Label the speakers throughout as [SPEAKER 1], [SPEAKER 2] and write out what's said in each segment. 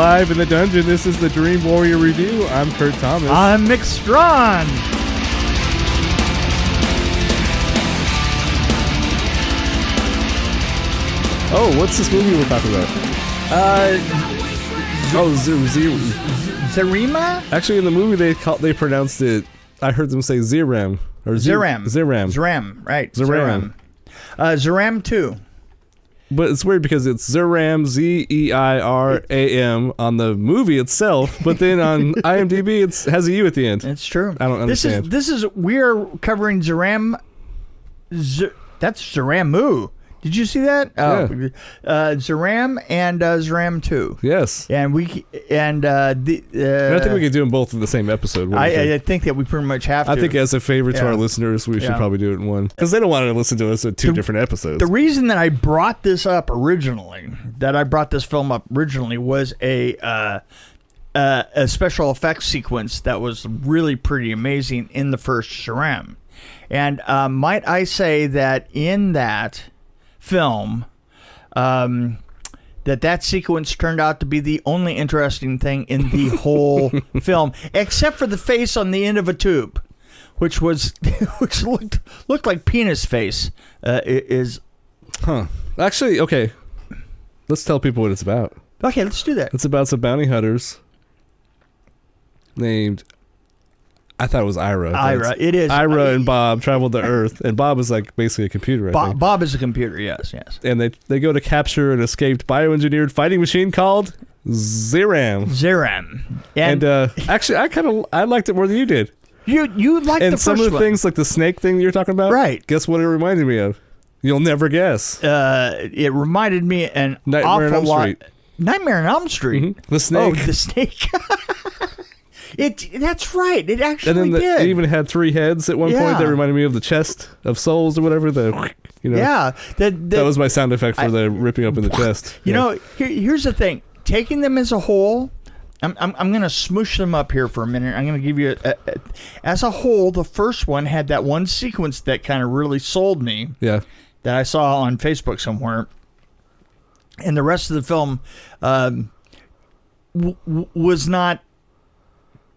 [SPEAKER 1] live in the dungeon. This is the Dream Warrior Review. I'm Kurt Thomas.
[SPEAKER 2] I'm Mick Strawn.
[SPEAKER 1] Oh, what's this movie we're talking about?
[SPEAKER 2] Zëiram?
[SPEAKER 1] Actually, in the movie they pronounced it. I heard them say Zëiram or
[SPEAKER 2] Zëiram.
[SPEAKER 1] Zëiram,
[SPEAKER 2] Right?
[SPEAKER 1] Zëiram.
[SPEAKER 2] Zëiram 2.
[SPEAKER 1] But it's weird because it's Zëiram, Zeiram on the movie itself, but then on IMDb it has a U at the end.
[SPEAKER 2] It's true.
[SPEAKER 1] I don't understand.
[SPEAKER 2] We are covering Zëiram. That's Zëiramu. Did you see that?
[SPEAKER 1] Yeah.
[SPEAKER 2] Zëiram and Zëiram 2.
[SPEAKER 1] Yes.
[SPEAKER 2] And I
[SPEAKER 1] think we could do them both in the same episode.
[SPEAKER 2] I think that we pretty much have to.
[SPEAKER 1] I think as a favor to our listeners, we should probably do it in one. Because they don't want to listen to us at two different episodes.
[SPEAKER 2] The reason that I brought this film up originally, was a special effects sequence that was really pretty amazing in the first Zëiram. And might I say that in that film, that sequence turned out to be the only interesting thing in the whole film, except for the face on the end of a tube, which looked like penis face.
[SPEAKER 1] Actually, okay. Let's tell people what it's about.
[SPEAKER 2] Okay, let's do that.
[SPEAKER 1] It's about some bounty hunters named, I thought it was Ira.
[SPEAKER 2] It is.
[SPEAKER 1] Ira and Bob traveled to Earth, and Bob is like basically a computer, I think.
[SPEAKER 2] Bob is a computer, yes.
[SPEAKER 1] And they go to capture an escaped bioengineered fighting machine called Zëiram. And actually, I liked it more than you did.
[SPEAKER 2] You liked the first one.
[SPEAKER 1] And some of the things, like the snake thing that you're talking about,
[SPEAKER 2] right?
[SPEAKER 1] Guess what it reminded me of? You'll never guess.
[SPEAKER 2] It reminded me an
[SPEAKER 1] Nightmare on Elm Street.
[SPEAKER 2] Nightmare on Elm Street.
[SPEAKER 1] Mm-hmm. The snake.
[SPEAKER 2] Oh, the snake. That's right. It actually
[SPEAKER 1] and then
[SPEAKER 2] did.
[SPEAKER 1] It even had 3 heads at one point that reminded me of the chest of souls or whatever.
[SPEAKER 2] Yeah.
[SPEAKER 1] That was my sound effect for the ripping up in the chest.
[SPEAKER 2] You know, here's the thing. Taking them as a whole, I'm going to smoosh them up here for a minute. I'm going to give you as a whole, the first one had that one sequence that kind of really sold me.
[SPEAKER 1] Yeah.
[SPEAKER 2] That I saw on Facebook somewhere. And the rest of the film was not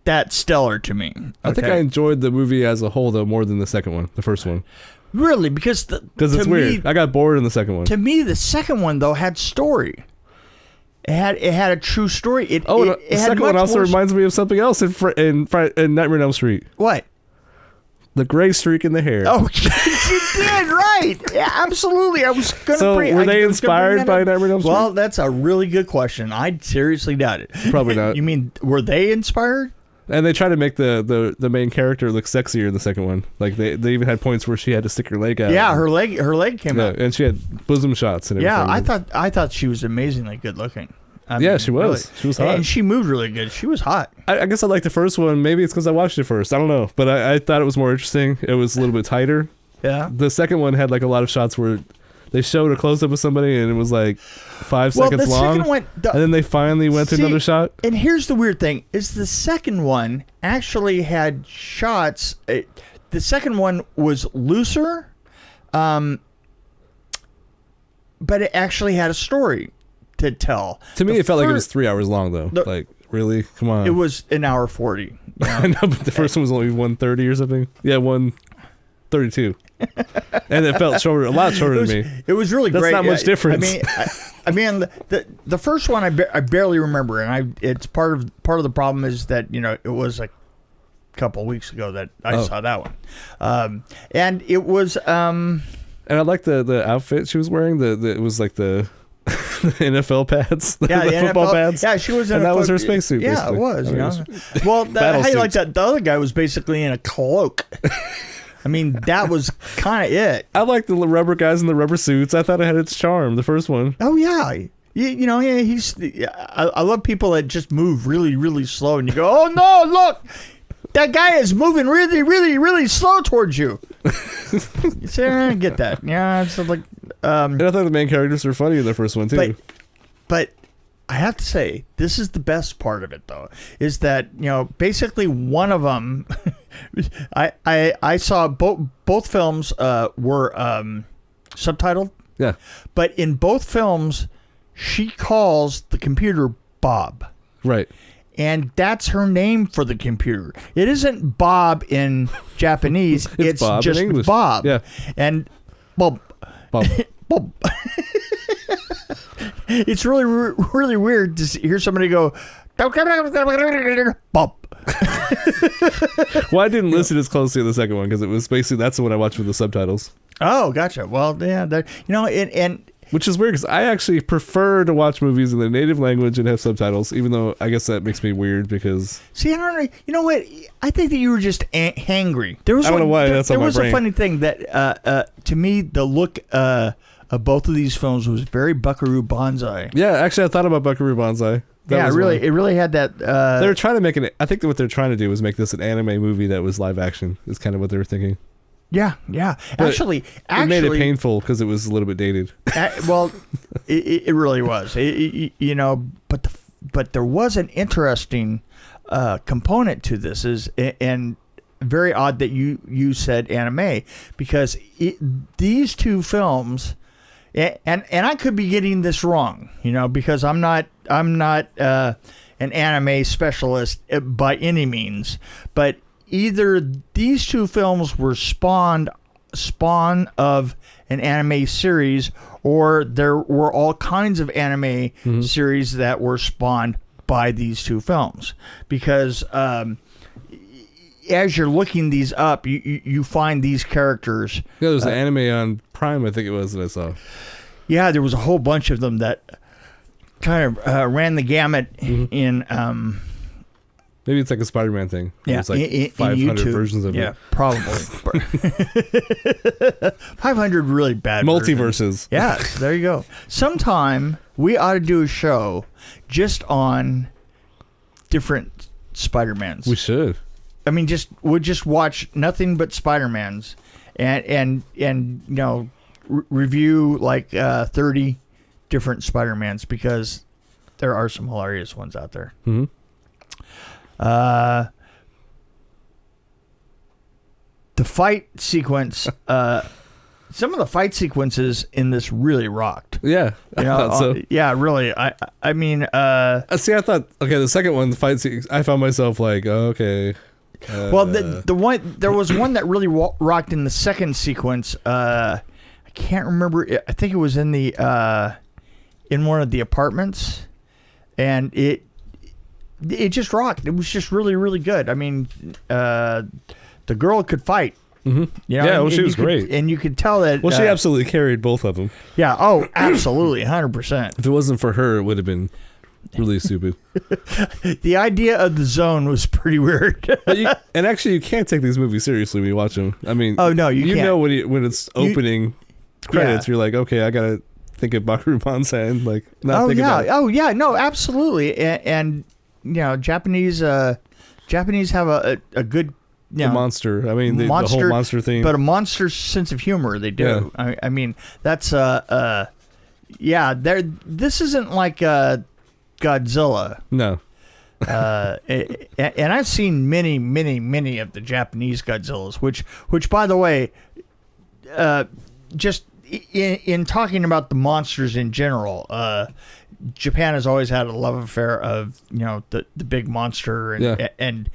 [SPEAKER 2] that stellar to me. Okay?
[SPEAKER 1] I think I enjoyed the movie as a whole, though, more than the second one, the first one.
[SPEAKER 2] Really? Because
[SPEAKER 1] it's weird. I got bored in the second one.
[SPEAKER 2] To me, the second one, though, had story. It had a true story.
[SPEAKER 1] The second one also reminds me of something else in Nightmare on Elm Street.
[SPEAKER 2] What?
[SPEAKER 1] The gray streak in the hair.
[SPEAKER 2] Oh, you did, right. Yeah, absolutely. I was going to
[SPEAKER 1] So were they inspired by Nightmare on Elm Street?
[SPEAKER 2] Well, that's a really good question. I seriously doubt it.
[SPEAKER 1] Probably not.
[SPEAKER 2] You mean, were they inspired?
[SPEAKER 1] And they try to make the main character look sexier in the second one. Like they even had points where she had to stick her leg out.
[SPEAKER 2] Yeah, her leg came out.
[SPEAKER 1] And she had bosom shots and everything.
[SPEAKER 2] Yeah, I thought she was amazingly good looking.
[SPEAKER 1] Yeah, she was. Really. She was hot.
[SPEAKER 2] And she moved really good. She was hot.
[SPEAKER 1] I guess I liked the first one. Maybe it's because I watched it first. I don't know. But I thought it was more interesting. It was a little bit tighter.
[SPEAKER 2] Yeah.
[SPEAKER 1] The second one had like a lot of shots where they showed a close-up of somebody and it was like 5 seconds long. And then they finally went to another shot.
[SPEAKER 2] And here's the weird thing, is the second one actually had shots. The second one was looser, but it actually had a story to tell.
[SPEAKER 1] To me, it felt like it was 3 hours long, though. Like, really? Come on.
[SPEAKER 2] It was an hour 40.
[SPEAKER 1] I know, but the first one was only 1:30 or something. Yeah, 1:32. And it felt shorter, a lot shorter than me.
[SPEAKER 2] It was really great.
[SPEAKER 1] That's not much difference.
[SPEAKER 2] I mean, the first one I barely remember, and it's part of the problem is that it was a couple of weeks ago that I saw that one, and it was. And
[SPEAKER 1] I like the outfit she was wearing. It was like the NFL pads, the football pads.
[SPEAKER 2] Yeah, she was in
[SPEAKER 1] that was her spacesuit.
[SPEAKER 2] Yeah,
[SPEAKER 1] basically.
[SPEAKER 2] it was. Well, how you like that? The other guy was basically in a cloak. I mean, that was kind of it.
[SPEAKER 1] I like the rubber guys in the rubber suits. I thought it had its charm, the first one.
[SPEAKER 2] Oh, yeah. I love people that just move really, really slow. And you go, oh, no, look. That guy is moving really, really, really slow towards you. You say, I don't get that. Yeah, it's like...
[SPEAKER 1] and I thought the main characters were funny in the first one, too.
[SPEAKER 2] But I have to say, this is the best part of it, though, is that, basically one of them... I saw both films were subtitled.
[SPEAKER 1] Yeah.
[SPEAKER 2] But in both films, she calls the computer Bob.
[SPEAKER 1] Right.
[SPEAKER 2] And that's her name for the computer. It isn't Bob in Japanese. it's
[SPEAKER 1] Bob
[SPEAKER 2] just
[SPEAKER 1] in English.
[SPEAKER 2] Bob.
[SPEAKER 1] Yeah.
[SPEAKER 2] And Bob. Bob. It's really, really weird to hear somebody go, Bob.
[SPEAKER 1] Well, I didn't listen as closely to the second one because it was basically that's the one I watched with the subtitles.
[SPEAKER 2] Oh, gotcha. Well, yeah, and
[SPEAKER 1] which is weird because I actually prefer to watch movies in their native language and have subtitles, even though I guess that makes me weird because...
[SPEAKER 2] See, I don't know. You know what? I think that you were just hangry. I
[SPEAKER 1] don't know why that's on my brain.
[SPEAKER 2] There was a funny thing that, to me, the look of both of these films was very Buckaroo Banzai.
[SPEAKER 1] Yeah, actually, I thought about Buckaroo Banzai.
[SPEAKER 2] It really had that...
[SPEAKER 1] they were trying to make it... I think that what they're trying to do was make this an anime movie that was live action, is kind of what they were thinking.
[SPEAKER 2] Yeah.
[SPEAKER 1] But
[SPEAKER 2] actually,
[SPEAKER 1] it made it painful because it was a little bit dated.
[SPEAKER 2] Well, it really was. But there was an interesting component to this, and very odd that you said anime, because these two films, and I could be getting this wrong, because I'm not an anime specialist by any means, but either these two films were spawn of an anime series, or there were all kinds of anime series that were spawned by these two films. Because as you're looking these up, you find these characters.
[SPEAKER 1] Yeah, there's an anime on Prime, I think it was, that I saw. Yeah,
[SPEAKER 2] there was a whole bunch of them that kind of ran the gamut in...
[SPEAKER 1] Maybe it's like a Spider-Man thing.
[SPEAKER 2] Yeah,
[SPEAKER 1] there's like 500 versions of it.
[SPEAKER 2] Yeah, probably. 500 really bad
[SPEAKER 1] multiverses.
[SPEAKER 2] Versions. Yeah, there you go. Sometime we ought to do a show just on different Spider-Mans.
[SPEAKER 1] We should.
[SPEAKER 2] I mean, we'll just watch nothing but Spider-Mans and review like 30 different Spider-Mans, because there are some hilarious ones out there.
[SPEAKER 1] Mm-hmm.
[SPEAKER 2] The fight sequence, some of the fight sequences in this really rocked.
[SPEAKER 1] Yeah, I thought so.
[SPEAKER 2] Yeah, really. I mean,
[SPEAKER 1] see, I thought, okay, the second one, the fight sequence, I found myself like, okay.
[SPEAKER 2] Well, there was one that really rocked in the second sequence. I can't remember. I think it was in in one of the apartments, and it just rocked. It was just really, really good. I mean, the girl could fight.
[SPEAKER 1] Mm-hmm. Yeah, well, she was great.
[SPEAKER 2] And you could tell that...
[SPEAKER 1] Well, she absolutely carried both of them.
[SPEAKER 2] Yeah, absolutely, 100%.
[SPEAKER 1] If it wasn't for her, it would have been really stupid.
[SPEAKER 2] The idea of the zone was pretty weird.
[SPEAKER 1] And actually, you can't take these movies seriously when you watch them. I mean...
[SPEAKER 2] Oh, no, you can't.
[SPEAKER 1] You know when it's opening credits, you're like, okay, I got to think of Buckaroo Banzai and not think about it.
[SPEAKER 2] Oh, yeah, no, absolutely. And Japanese have a good
[SPEAKER 1] the monster. I mean, the whole monster theme,
[SPEAKER 2] but a monster sense of humor. They do. Yeah. I mean, that's This isn't like Godzilla.
[SPEAKER 1] No.
[SPEAKER 2] And I've seen many, many, many of the Japanese Godzillas, which by the way, just in talking about the monsters in general, Japan has always had a love affair of the big monster and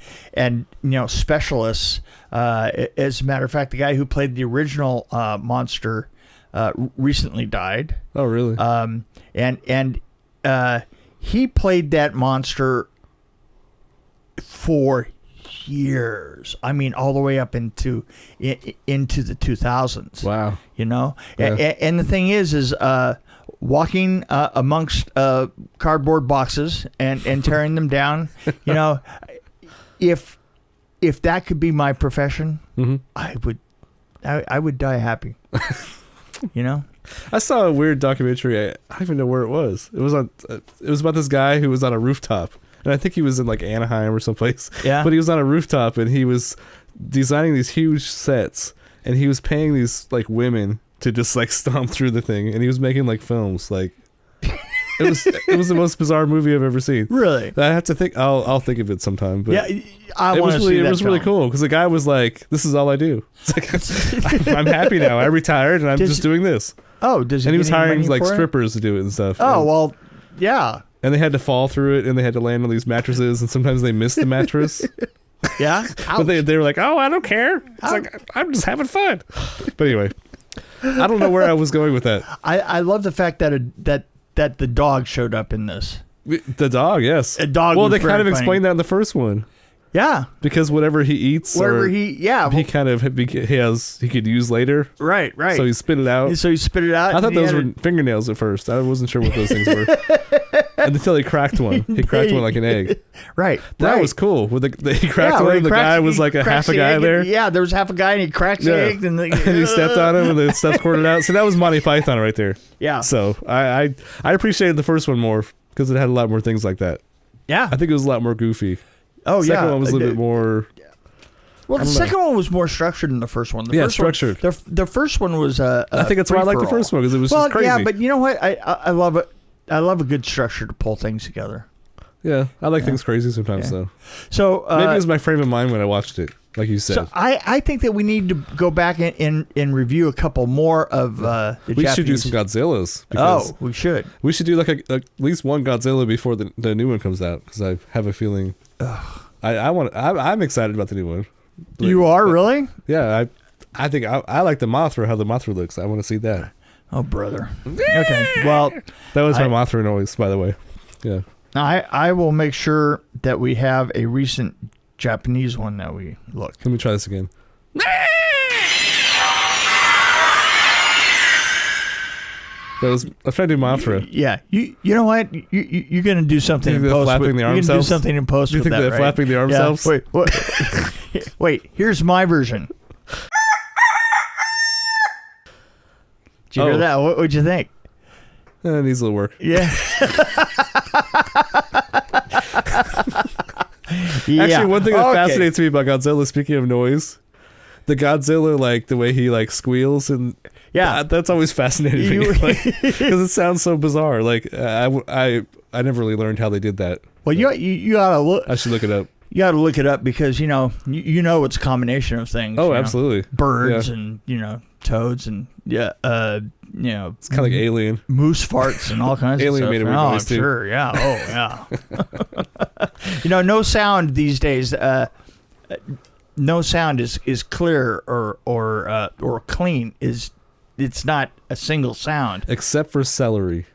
[SPEAKER 2] specialists. As a matter of fact, the guy who played the original monster recently died.
[SPEAKER 1] Oh, really?
[SPEAKER 2] And he played that monster for years. I mean, all the way up into the 2000s.
[SPEAKER 1] Wow.
[SPEAKER 2] Yeah. And the thing is walking amongst cardboard boxes and tearing them down. If that could be my profession, I would die happy.
[SPEAKER 1] I saw a weird documentary. I don't even know where it was. It was about this guy who was on a rooftop, and I think he was in like Anaheim or someplace.
[SPEAKER 2] Yeah.
[SPEAKER 1] But he was on a rooftop and he was designing these huge sets, and he was paying these like women to just like stomp through the thing, and he was making like films. Like it was the most bizarre movie I've ever seen.
[SPEAKER 2] Really?
[SPEAKER 1] I have to think. I'll think of it sometime. But
[SPEAKER 2] yeah, I want to see that.
[SPEAKER 1] It was really cool because the guy was like, "This is all I do. It's like, I'm happy now. I retired and I'm just doing this."
[SPEAKER 2] Oh, does he?
[SPEAKER 1] And he was hiring like strippers to do it and stuff.
[SPEAKER 2] Oh, well, yeah.
[SPEAKER 1] and they had to fall through it, and they had to land on these mattresses, and sometimes they missed the mattress.
[SPEAKER 2] Yeah.
[SPEAKER 1] But they were like, "Oh, I don't care. It's like I'm just having fun." But anyway, I don't know where I was going with that.
[SPEAKER 2] I love the fact that that the dog showed up in this.
[SPEAKER 1] The dog, yes.
[SPEAKER 2] A dog.
[SPEAKER 1] Well,
[SPEAKER 2] was
[SPEAKER 1] they kind of
[SPEAKER 2] very
[SPEAKER 1] explained
[SPEAKER 2] funny.
[SPEAKER 1] that in the first one.
[SPEAKER 2] Yeah.
[SPEAKER 1] Because whatever he eats, he kind of he could use later.
[SPEAKER 2] Right.
[SPEAKER 1] So he spit it out.
[SPEAKER 2] So he spit it out.
[SPEAKER 1] I thought those were fingernails at first. I wasn't sure what those things were. Until he cracked one. He cracked one like an egg.
[SPEAKER 2] Right.
[SPEAKER 1] That was cool. With he cracked one. The guy was like half a guy there.
[SPEAKER 2] Yeah, there was half a guy, and he cracked the egg, and
[SPEAKER 1] he stepped on him, and the stuff squirted out. So that was Monty Python right there.
[SPEAKER 2] Yeah.
[SPEAKER 1] So I appreciated the first one more because it had a lot more things like that.
[SPEAKER 2] Yeah.
[SPEAKER 1] I think it was a lot more goofy.
[SPEAKER 2] Oh,
[SPEAKER 1] the second one was a little bit more.
[SPEAKER 2] Well, the second one was more structured than the first one.
[SPEAKER 1] Structured.
[SPEAKER 2] The first one was. I
[SPEAKER 1] think that's why I like the first one because it was just crazy.
[SPEAKER 2] Yeah, but you know what? I love it. I love a good structure to pull things together.
[SPEAKER 1] Yeah, I like things crazy sometimes though.
[SPEAKER 2] So
[SPEAKER 1] maybe it was my frame of mind when I watched it, like you said.
[SPEAKER 2] So I think that we need to go back and review a couple more of the
[SPEAKER 1] We should do some Godzillas.
[SPEAKER 2] Oh, we should.
[SPEAKER 1] We should do like at least one Godzilla before the new one comes out because I have a feeling. I'm excited about the new one. Like,
[SPEAKER 2] you are really?
[SPEAKER 1] Yeah, I think I like the Mothra. How the Mothra looks. I want to see that.
[SPEAKER 2] Oh, brother. Okay. Well,
[SPEAKER 1] that was my Mothra noise, by the way. Yeah.
[SPEAKER 2] I will make sure that we have a recent Japanese one that we look.
[SPEAKER 1] Let me try this again. That was I tried to do Mothra.
[SPEAKER 2] Yeah, you know what? You're gonna do something in post.
[SPEAKER 1] Flapping the arm
[SPEAKER 2] you're gonna
[SPEAKER 1] cells?
[SPEAKER 2] do something in post.
[SPEAKER 1] Do you
[SPEAKER 2] with
[SPEAKER 1] think
[SPEAKER 2] that,
[SPEAKER 1] they're
[SPEAKER 2] right?
[SPEAKER 1] flapping the arm cells?
[SPEAKER 2] Wait, what? Wait. Here's my version. Did you hear that? What'd you think?
[SPEAKER 1] It needs a little work.
[SPEAKER 2] Yeah.
[SPEAKER 1] Actually, one thing that fascinates me about Godzilla, speaking of noise, the Godzilla, like the way he like squeals and that's always fascinated me because it sounds so bizarre. Like I never really learned how they did that.
[SPEAKER 2] Well, you gotta look.
[SPEAKER 1] I should look it up.
[SPEAKER 2] You gotta look it up because you know it's a combination of things.
[SPEAKER 1] Oh, absolutely.
[SPEAKER 2] Birds and toads and it's
[SPEAKER 1] kind of like Alien,
[SPEAKER 2] moose farts and all kinds
[SPEAKER 1] Alien
[SPEAKER 2] of stuff.
[SPEAKER 1] made a weird noise too.
[SPEAKER 2] Sure, yeah. Oh, yeah. No sound these days. No sound is clear or clean. It's not a single sound
[SPEAKER 1] except for celery.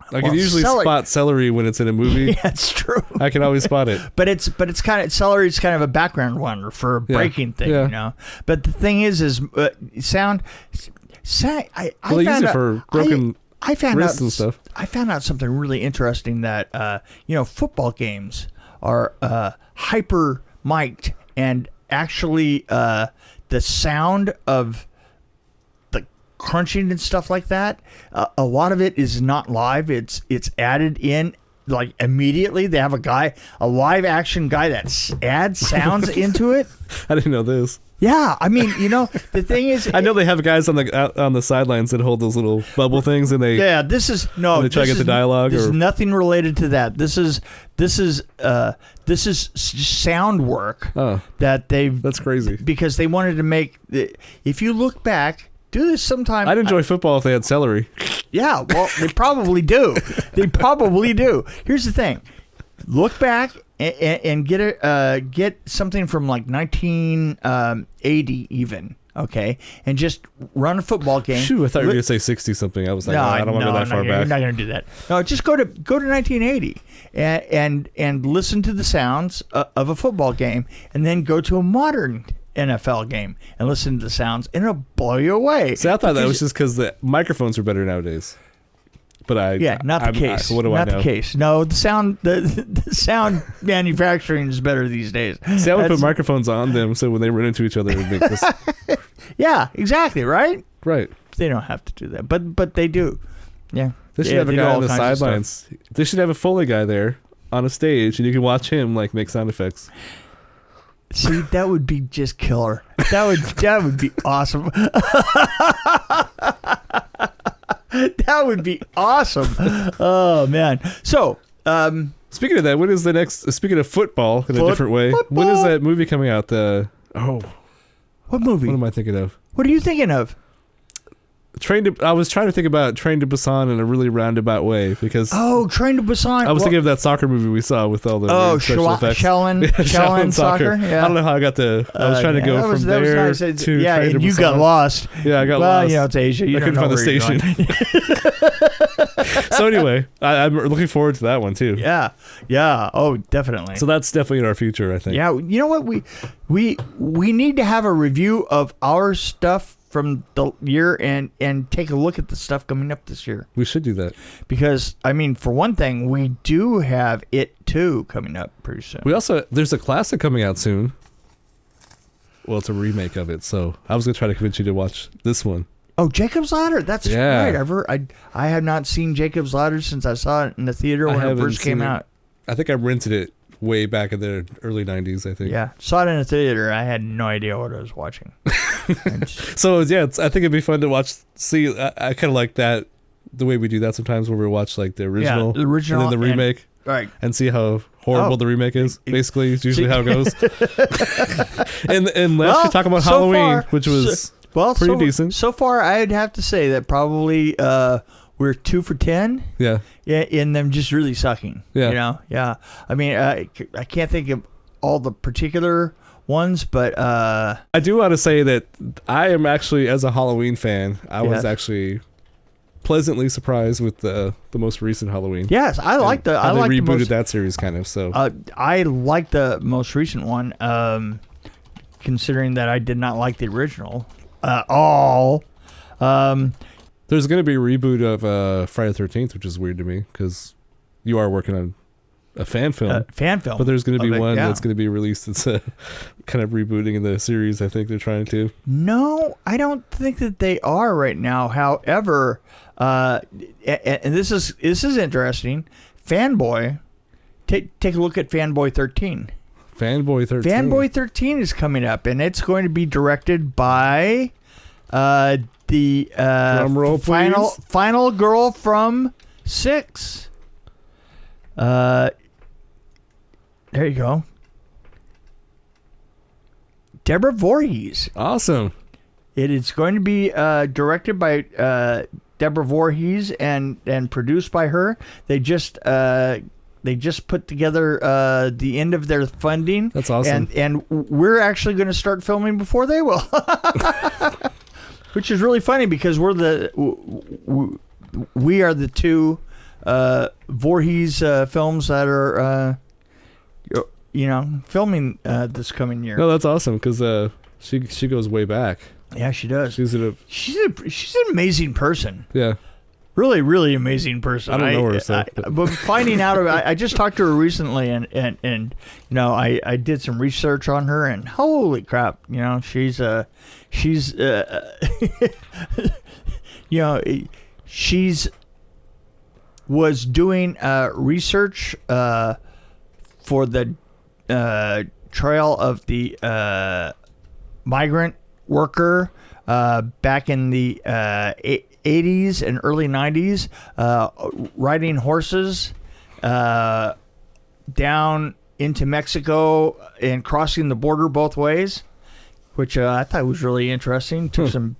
[SPEAKER 1] I can usually spot celery when it's in a movie.
[SPEAKER 2] Yeah, it's true.
[SPEAKER 1] I can always spot it.
[SPEAKER 2] But it's kind of celery's kind of a background one for a breaking thing, you know. But the thing is sound. I
[SPEAKER 1] use it for broken wrists and stuff.
[SPEAKER 2] I found out something really interesting that football games are hyper mic'd and actually the sound of crunching and stuff like that, a lot of it is not live. It's added in like immediately. They have a live action guy that adds sounds into it.
[SPEAKER 1] I didn't know this.
[SPEAKER 2] Yeah, I mean, the thing is,
[SPEAKER 1] I know they have guys on the sidelines that hold those little bubble things, and they
[SPEAKER 2] this is
[SPEAKER 1] they try to get the dialogue.
[SPEAKER 2] This is nothing related to that. This is sound work that they've.
[SPEAKER 1] That's crazy
[SPEAKER 2] because they wanted to make. If you look back. Do this sometime.
[SPEAKER 1] I'd enjoy football if they had celery.
[SPEAKER 2] Yeah, well, they probably do. They probably do. Here's the thing: look back and get something from like 1980 even. Okay, and just run a football game.
[SPEAKER 1] Shoo, I thought you were gonna say 60 something. I was like, I don't want to go that far back.
[SPEAKER 2] You're not gonna do that. No, just go to 1980 and listen to the sounds of a football game, and then go to a modern NFL game and listen to the sounds, and it'll blow you away.
[SPEAKER 1] See, I thought that was just because the microphones are better nowadays. But
[SPEAKER 2] not the case.
[SPEAKER 1] What do I know?
[SPEAKER 2] Not the case. No, the sound manufacturing is better these days.
[SPEAKER 1] See, I would put microphones on them so when they run into each other, it would make this.
[SPEAKER 2] Yeah, exactly. Right.
[SPEAKER 1] Right.
[SPEAKER 2] They don't have to do that, but they do. Yeah.
[SPEAKER 1] They should have a guy on the sidelines. They should have a Foley guy there on a stage, and you can watch him like make sound effects.
[SPEAKER 2] See, that would be just killer. That would be awesome. That would be awesome. Oh man. So,
[SPEAKER 1] speaking of that, what is the next? Speaking of football in a different way, when is that movie coming out?
[SPEAKER 2] What movie?
[SPEAKER 1] What am I thinking of?
[SPEAKER 2] What are you thinking of?
[SPEAKER 1] I was trying to think about Train to Busan in a really roundabout way because
[SPEAKER 2] Train to Busan.
[SPEAKER 1] I was thinking of that soccer movie we saw with all the special effects.
[SPEAKER 2] Shaolin soccer. Yeah.
[SPEAKER 1] I don't know how I got I was trying to go from there
[SPEAKER 2] nice.
[SPEAKER 1] to
[SPEAKER 2] Train
[SPEAKER 1] to
[SPEAKER 2] and you
[SPEAKER 1] Busan.
[SPEAKER 2] got lost.
[SPEAKER 1] Yeah, I got
[SPEAKER 2] well,
[SPEAKER 1] lost.
[SPEAKER 2] you know, it's Asia. You
[SPEAKER 1] I
[SPEAKER 2] don't
[SPEAKER 1] couldn't
[SPEAKER 2] know
[SPEAKER 1] find the station. So anyway, I'm looking forward to that one too.
[SPEAKER 2] Yeah. Oh, definitely.
[SPEAKER 1] So that's definitely in our future, I think.
[SPEAKER 2] Yeah. You know what? We need to have a review of our stuff from the year and take a look at the stuff coming up this year.
[SPEAKER 1] We should do that.
[SPEAKER 2] Because, I mean, for one thing, we do have It 2 coming up pretty soon.
[SPEAKER 1] There's a classic coming out soon. Well, it's a remake of it, so I was going to try to convince you to watch this one.
[SPEAKER 2] Oh, Jacob's Ladder. That's right. I have not seen Jacob's Ladder since I saw it in the theater when it first came out.
[SPEAKER 1] I think I rented it way back in the early 90s, I think.
[SPEAKER 2] Yeah. Saw it in the theater. I had no idea what I was watching.
[SPEAKER 1] So, yeah, I think it'd be fun to watch. See, I kind of like that, the way we do that sometimes where we watch like the original,
[SPEAKER 2] the original
[SPEAKER 1] and then the remake.
[SPEAKER 2] Right.
[SPEAKER 1] And see how horrible the remake is. Basically, it's usually how it goes. and last year talking about Halloween, which was pretty decent.
[SPEAKER 2] So far, I'd have to say that probably we're 2 for 10.
[SPEAKER 1] Yeah.
[SPEAKER 2] Yeah, in them just really sucking.
[SPEAKER 1] Yeah.
[SPEAKER 2] You know? Yeah. I mean, I can't think of all the particular ones, but
[SPEAKER 1] I do want to say that I am actually, as a Halloween fan, I was actually pleasantly surprised with the most recent Halloween.
[SPEAKER 2] Yes, I like the. I like
[SPEAKER 1] they rebooted that series kind of. So
[SPEAKER 2] I like the most recent one, considering that I did not like the original at all.
[SPEAKER 1] There's going to be a reboot of Friday the 13th, which is weird to me because you are working on a fan film. But there's going to be one that's going to be released that's kind of rebooting in the series. I think they're trying to.
[SPEAKER 2] No, I don't think that they are right now. However, and this is interesting. Fanboy, take a look at Fanboy 13.
[SPEAKER 1] Fanboy 13.
[SPEAKER 2] Fanboy 13 is coming up, and it's going to be directed by the
[SPEAKER 1] drum roll,
[SPEAKER 2] final girl from 6. There you go. Deborah Voorhees.
[SPEAKER 1] Awesome.
[SPEAKER 2] It is going to be directed by Deborah Voorhees and produced by her. They just put together the end of their funding.
[SPEAKER 1] That's awesome.
[SPEAKER 2] And we're actually going to start filming before they will. Which is really funny because we are the two Voorhees films that are filming this coming year.
[SPEAKER 1] No, that's awesome because she goes way back.
[SPEAKER 2] Yeah, she does.
[SPEAKER 1] She's an
[SPEAKER 2] amazing person.
[SPEAKER 1] Yeah.
[SPEAKER 2] Really, really amazing person.
[SPEAKER 1] I don't know her, so.
[SPEAKER 2] But finding out about, I just talked to her recently, and I did some research on her, and holy crap, she's was doing research for the trial of the migrant worker back in the 80s and early 90s, riding horses down into Mexico and crossing the border both ways, which I thought was really interesting. Took some,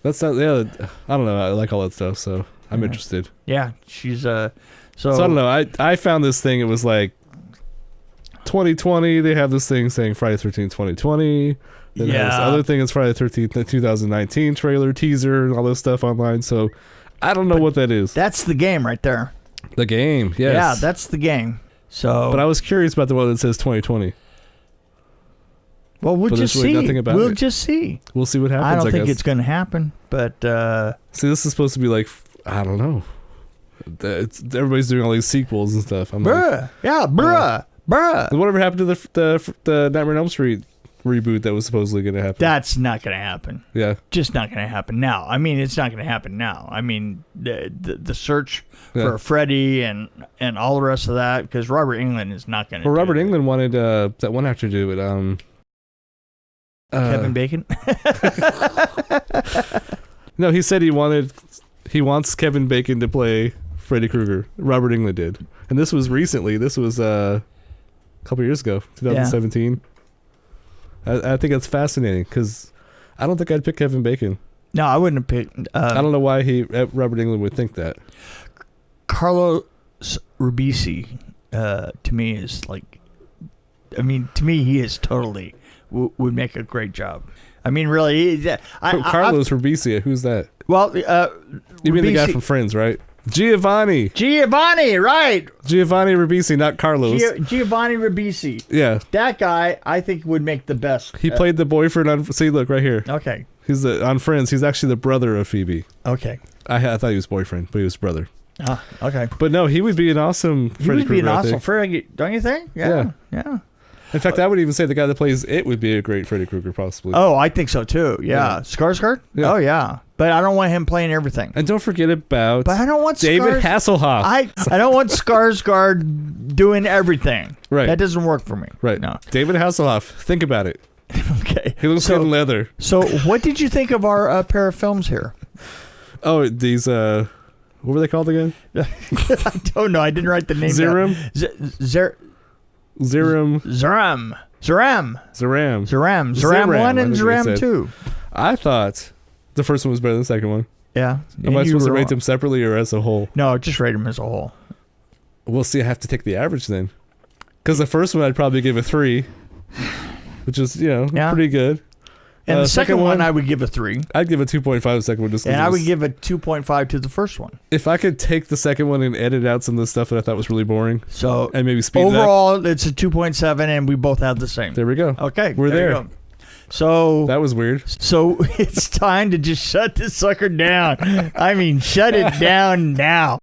[SPEAKER 1] That's not, I don't know. I like all that stuff, so I'm interested.
[SPEAKER 2] Yeah, she's so
[SPEAKER 1] I don't know. I found this thing. It was like 2020. They have this thing saying Friday 13th 2020. Then this other thing is Friday 13th 2019 trailer teaser and all this stuff online. So I don't know what that is.
[SPEAKER 2] That's the game right there.
[SPEAKER 1] The game, yes.
[SPEAKER 2] Yeah, that's the game. So,
[SPEAKER 1] but I was curious about the one that says 2020.
[SPEAKER 2] Well, we'll just see. We'll just see.
[SPEAKER 1] We'll see what happens.
[SPEAKER 2] I don't think it's going to happen, but
[SPEAKER 1] see, this is supposed to be like, I don't know. Everybody's doing all these sequels and stuff. I'm
[SPEAKER 2] bruh.
[SPEAKER 1] Whatever happened to the Nightmare on Elm Street reboot that was supposedly going to happen?
[SPEAKER 2] That's not going to happen.
[SPEAKER 1] Yeah,
[SPEAKER 2] just not going to happen now. I mean, it's not going to happen now. I mean, the search for Freddy and all the rest of that, because Robert Englund is not going to.
[SPEAKER 1] Well, Robert Englund wanted that one actor to do it.
[SPEAKER 2] Kevin Bacon.
[SPEAKER 1] No, he said he wants Kevin Bacon to play Freddy Krueger. Robert Englund did, and this was recently. This was a couple years ago, 2017. I think that's fascinating because I don't think I'd pick Kevin Bacon.
[SPEAKER 2] No, I wouldn't have picked.
[SPEAKER 1] I don't know why Robert Englund would think that.
[SPEAKER 2] Carlos Ribisi, to me, is like. I mean, to me, he is totally would make a great job. I mean, really,
[SPEAKER 1] Carlos Ribisi, who's that?
[SPEAKER 2] Well,
[SPEAKER 1] you mean the guy from Friends, right? Giovanni,
[SPEAKER 2] right?
[SPEAKER 1] Giovanni Ribisi, not Carlos.
[SPEAKER 2] Giovanni Ribisi.
[SPEAKER 1] Yeah,
[SPEAKER 2] that guy I think would make the best.
[SPEAKER 1] He played the boyfriend on. See, look right here.
[SPEAKER 2] Okay,
[SPEAKER 1] he's on Friends. He's actually the brother of Phoebe.
[SPEAKER 2] Okay,
[SPEAKER 1] I thought he was boyfriend, but he was brother.
[SPEAKER 2] Okay.
[SPEAKER 1] But no, he would be an awesome Freddy Krueger.
[SPEAKER 2] He would be an awesome Freddy, don't you think? Yeah.
[SPEAKER 1] In fact, I would even say the guy that plays it would be a great Freddy Krueger, possibly.
[SPEAKER 2] Oh, I think so too. Yeah. Skarsgård?
[SPEAKER 1] Yeah.
[SPEAKER 2] Oh, yeah. But I don't want him playing everything.
[SPEAKER 1] And don't forget about
[SPEAKER 2] But I don't want
[SPEAKER 1] David Hasselhoff.
[SPEAKER 2] I don't want Skarsgård doing everything.
[SPEAKER 1] Right.
[SPEAKER 2] That doesn't work for me.
[SPEAKER 1] Right.
[SPEAKER 2] No.
[SPEAKER 1] David Hasselhoff. Think about it.
[SPEAKER 2] Okay.
[SPEAKER 1] He looks good in leather.
[SPEAKER 2] So what did you think of our pair of films here?
[SPEAKER 1] Oh, these, what were they called again?
[SPEAKER 2] I don't know. I didn't write the name
[SPEAKER 1] Zëiram?
[SPEAKER 2] Zëiram 1 and Zëiram 2.
[SPEAKER 1] I thought the first one was better than the second one.
[SPEAKER 2] Yeah.
[SPEAKER 1] Am I supposed to rate them separately or as a whole?
[SPEAKER 2] No, just rate them as a whole.
[SPEAKER 1] We'll see. I have to take the average then. Because the first one I'd probably give a 3, which is, pretty good.
[SPEAKER 2] And the second one I would give a 3.
[SPEAKER 1] I'd give a 2.5 the second one.
[SPEAKER 2] And I would give a 2.5 to the first one.
[SPEAKER 1] If I could take the second one and edit out some of the stuff that I thought was really boring.
[SPEAKER 2] So
[SPEAKER 1] and maybe speed
[SPEAKER 2] overall, it's a 2.7 and we both have the same.
[SPEAKER 1] There we go.
[SPEAKER 2] Okay.
[SPEAKER 1] We're there.
[SPEAKER 2] So
[SPEAKER 1] that was weird.
[SPEAKER 2] So it's time to just shut this sucker down. I mean, shut it down now.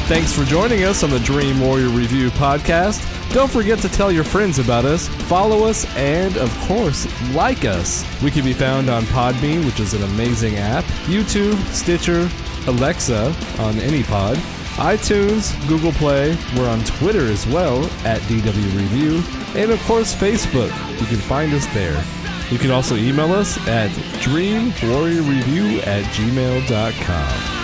[SPEAKER 1] Thanks for joining us on the Dream Warrior Review podcast. Don't forget to tell your friends about us, follow us, and, of course, like us. We can be found on Podbean, which is an amazing app, YouTube, Stitcher, Alexa on any pod, iTunes, Google Play. We're on Twitter as well, at DW Review, and, of course, Facebook. You can find us there. You can also email us at dreamwarriorreview@gmail.com.